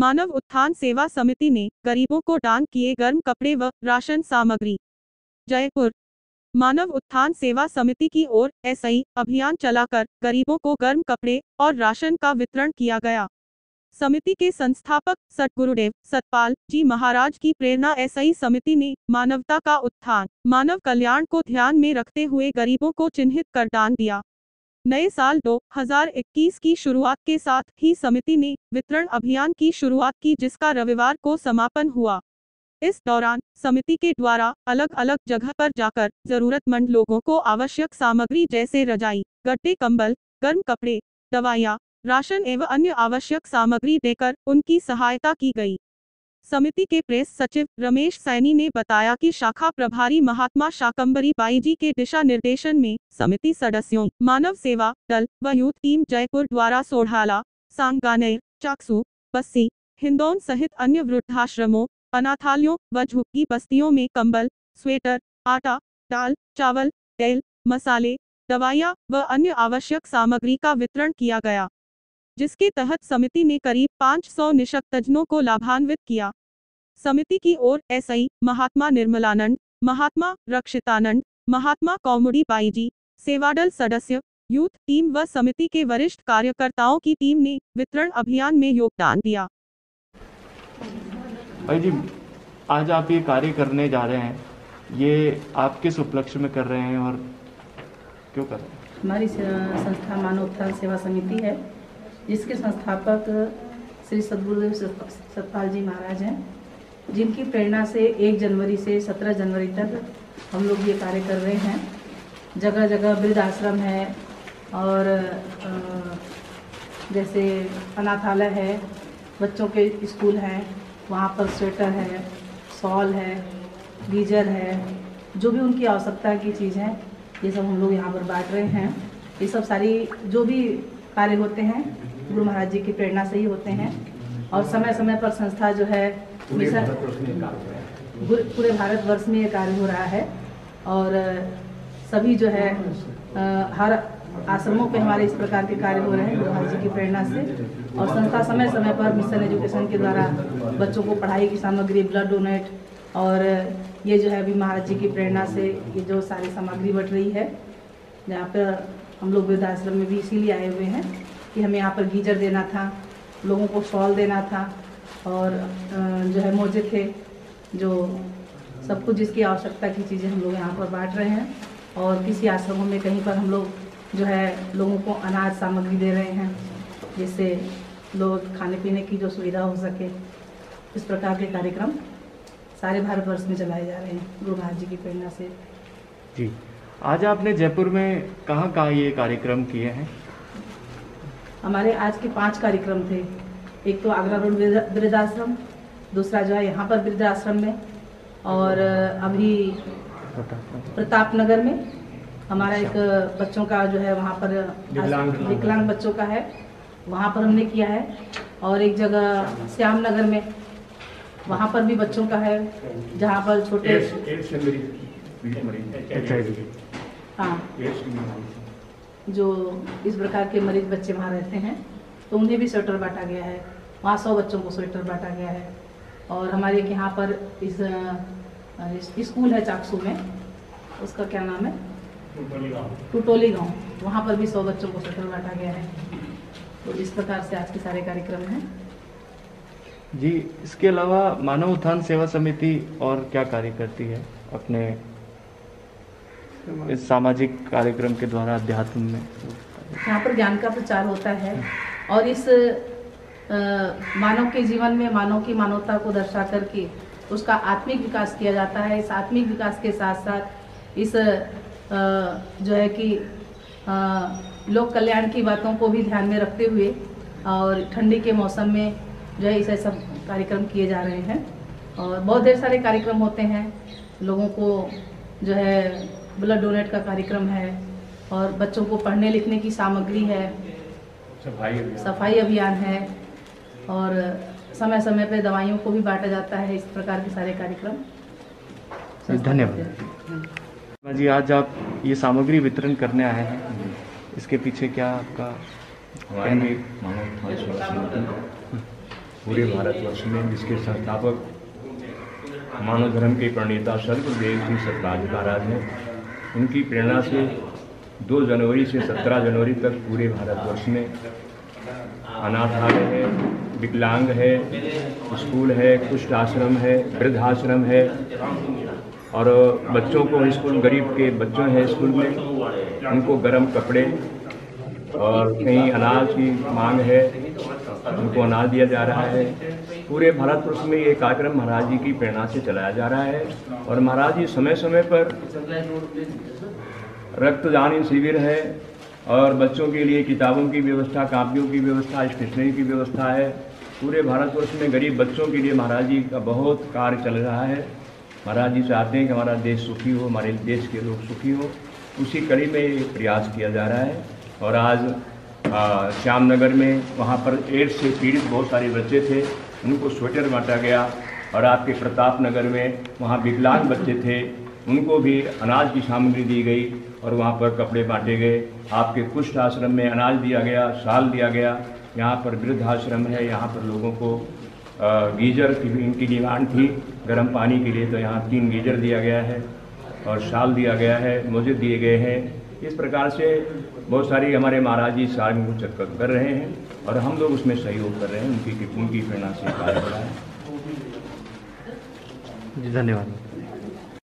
मानव उत्थान सेवा समिति ने गरीबों को दान किए गर्म कपड़े व राशन सामग्री। जयपुर। मानव उत्थान सेवा समिति की ओर एसआई अभियान चलाकर गरीबों को गर्म कपड़े और राशन का वितरण किया गया। समिति के संस्थापक सतगुरुदेव सतपाल जी महाराज की प्रेरणा एसआई समिति ने मानवता का उत्थान, मानव कल्याण को ध्यान में रखते हुए गरीबों को चिन्हित कर दान दिया। नए साल 2021 की शुरुआत के साथ ही समिति ने वितरण अभियान की शुरुआत की, जिसका रविवार को समापन हुआ। इस दौरान समिति के द्वारा अलग अलग जगह पर जाकर जरूरतमंद लोगों को आवश्यक सामग्री जैसे रजाई, गद्दे, कंबल, गर्म कपड़े, दवाइयाँ, राशन एवं अन्य आवश्यक सामग्री देकर उनकी सहायता की गई। समिति के प्रेस सचिव रमेश सैनी ने बताया कि शाखा प्रभारी महात्मा शाकंभरी बाई जी के दिशा निर्देशन में समिति सदस्यों, मानव सेवा दल व यूथ टीम जयपुर द्वारा सोढ़ाला, सांगानेर, चाकसू, बस्सी, हिंदौन सहित अन्य वृद्धाश्रमों, अनाथालयों व झुग्गी बस्तियों में कंबल, स्वेटर, आटा, दाल, चावल, तेल, मसाले, दवाइयाँ व अन्य आवश्यक सामग्री का वितरण किया गया, जिसके तहत समिति ने करीब 500 निशक्तजनों को लाभान्वित किया। समिति की ओर एसआई महात्मा निर्मलानंद, महात्मा रक्षितानंद, महात्मा कौमुदी बाई जी, सेवादल सदस्य, यूथ टीम व समिति के वरिष्ठ कार्यकर्ताओं की टीम ने वितरण अभियान में योगदान दिया। भाई जी, आज आप ये कार्य करने जा रहे हैं, ये आप किस उपलक्ष्य में कर रहे हैं और क्यों कर रहे हैं? हमारी संस्था मानव उत्थान सेवा समिति है, जिसके संस्थापक श्री सतगुरुदेव सतपाल जी महाराज हैं, जिनकी प्रेरणा से 1 जनवरी से 17 जनवरी तक हम लोग ये कार्य कर रहे हैं। जगह जगह वृद्ध आश्रम है और जैसे अनाथालय है, बच्चों के स्कूल हैं, वहाँ पर स्वेटर है, शॉल है, गीजर है, जो भी उनकी आवश्यकता की चीज़ है, ये सब हम लोग यहाँ पर बांट रहे हैं। ये सब सारी जो भी कार्य होते हैं गुरु महाराज जी की प्रेरणा से ही होते हैं और समय समय पर संस्था जो है मिशन पूरे भारतवर्ष में ये कार्य हो रहा है और सभी जो है हर आश्रमों पे हमारे इस प्रकार के कार्य हो रहे हैं गुरु महाराज जी की प्रेरणा से। और संस्था समय समय पर मिशन एजुकेशन के द्वारा बच्चों को पढ़ाई की सामग्री, ब्लड डोनेट और ये जो है अभी महाराज जी की प्रेरणा से ये जो सारी सामग्री बट रही है, जहाँ पर हम लोग वृद्धाश्रम में भी इसीलिए आए हुए हैं कि हमें यहाँ पर गीजर देना था, लोगों को शॉल देना था और जो है मोजे थे, जो सब कुछ जिसकी आवश्यकता की चीज़ें हम लोग यहाँ पर बांट रहे हैं। और किसी आश्रमों में कहीं पर हम लोग जो है लोगों को अनाज सामग्री दे रहे हैं, जिससे लोग खाने पीने की जो सुविधा हो सके। इस प्रकार के कार्यक्रम सारे भारतवर्ष में चलाए जा रहे हैं गुरु महाराज जी की प्रेरणा से। जी, आज आपने जयपुर में कहाँ कहाँ ये कार्यक्रम किए हैं? हमारे आज के 5 कार्यक्रम थे। एक तो आगरा रोड वृद्धाश्रम, दूसरा जो है यहाँ पर वृद्धाश्रम में, और अभी प्रताप नगर में हमारा एक बच्चों का जो है वहाँ पर विकलांग बच्चों का है, वहाँ पर हमने किया है। और एक जगह श्याम नगर में, वहाँ पर भी बच्चों का है, जहाँ पर छोटे हाँ जो इस प्रकार के मरीज बच्चे वहाँ रहते हैं, तो उन्हें भी स्वेटर बांटा गया है। वहाँ 100 बच्चों को स्वेटर बांटा गया है। और हमारे यहाँ पर इस स्कूल है चाकसू में, उसका क्या नाम है, टुटोली गांव, वहाँ पर भी 100 बच्चों को स्वेटर बांटा गया है। तो इस प्रकार से आज के सारे कार्यक्रम हैं। जी, इसके अलावा मानव उत्थान सेवा समिति और क्या कार्य करती है अपने इस सामाजिक कार्यक्रम के द्वारा अध्यात्म में? यहाँ पर ज्ञान का प्रचार होता है और इस मानव के जीवन में मानव की मानवता को दर्शा करके उसका आत्मिक विकास किया जाता है। इस आत्मिक विकास के साथ साथ इस जो है कि लोक कल्याण की बातों को भी ध्यान में रखते हुए और ठंडी के मौसम में जो है ऐसे सब कार्यक्रम किए जा रहे हैं। और बहुत ढेर सारे कार्यक्रम होते हैं। लोगों को जो है ब्लड डोनेट का कार्यक्रम है और बच्चों को पढ़ने लिखने की सामग्री है, सफाई अभियान है और समय समय पे दवाइयों को भी बांटा जाता है। इस प्रकार के सारे कार्यक्रम। धन्यवाद जी। आज आप ये सामग्री वितरण करने आए हैं, इसके पीछे क्या आपका पूरे भारतवर्ष में, जिसके संस्थापक मानव धर्म के प्रणेता सदगुरुदेव श्री सतराज महाराज हैं। उनकी प्रेरणा से 2 जनवरी से 17 जनवरी तक पूरे भारतवर्ष में अनाथालय है, विकलांग है, स्कूल है, कुष्ठ आश्रम है, वृद्धाश्रम है और बच्चों को स्कूल, गरीब के बच्चों हैं स्कूल में, उनको गर्म कपड़े और कहीं अनाज की मांग है, उनको अनाज दिया जा रहा है। पूरे भारतवर्ष में ये कार्यक्रम महाराज जी की प्रेरणा से चलाया जा रहा है और महाराज जी समय समय पर रक्तदान शिविर है और बच्चों के लिए किताबों की व्यवस्था, कापियों की व्यवस्था, स्टेशनरी की व्यवस्था है। पूरे भारतवर्ष में गरीब बच्चों के लिए महाराज जी का बहुत कार्य चल रहा है। महाराज जी चाहते हैं कि हमारा देश सुखी हो, हमारे देश के लोग सुखी हो, उसी कड़ी में ये प्रयास किया जा रहा है। और आज श्यामनगर में वहाँ पर एड्स से पीड़ित बहुत सारे बच्चे थे, उनको स्वेटर बांटा गया और आपके प्रताप नगर में वहाँ विकलांग बच्चे थे, उनको भी अनाज की सामग्री दी गई और वहाँ पर कपड़े बांटे गए। आपके कुष्ठ आश्रम में अनाज दिया गया, शाल दिया गया। यहाँ पर वृद्धाश्रम है, यहाँ पर लोगों को गीजर की इनकी डिमांड थी गर्म पानी के लिए, तो यहाँ 3 गीजर दिया गया है और शाल दिया गया है, मोजे दिए गए हैं। इस प्रकार से बहुत सारी हमारे महाराज जी सारे को कर रहे हैं और हम लोग उसमें सहयोग कर रहे हैं। उनकी प्रेरणा से कार्य हो रहा है। जी धन्यवाद।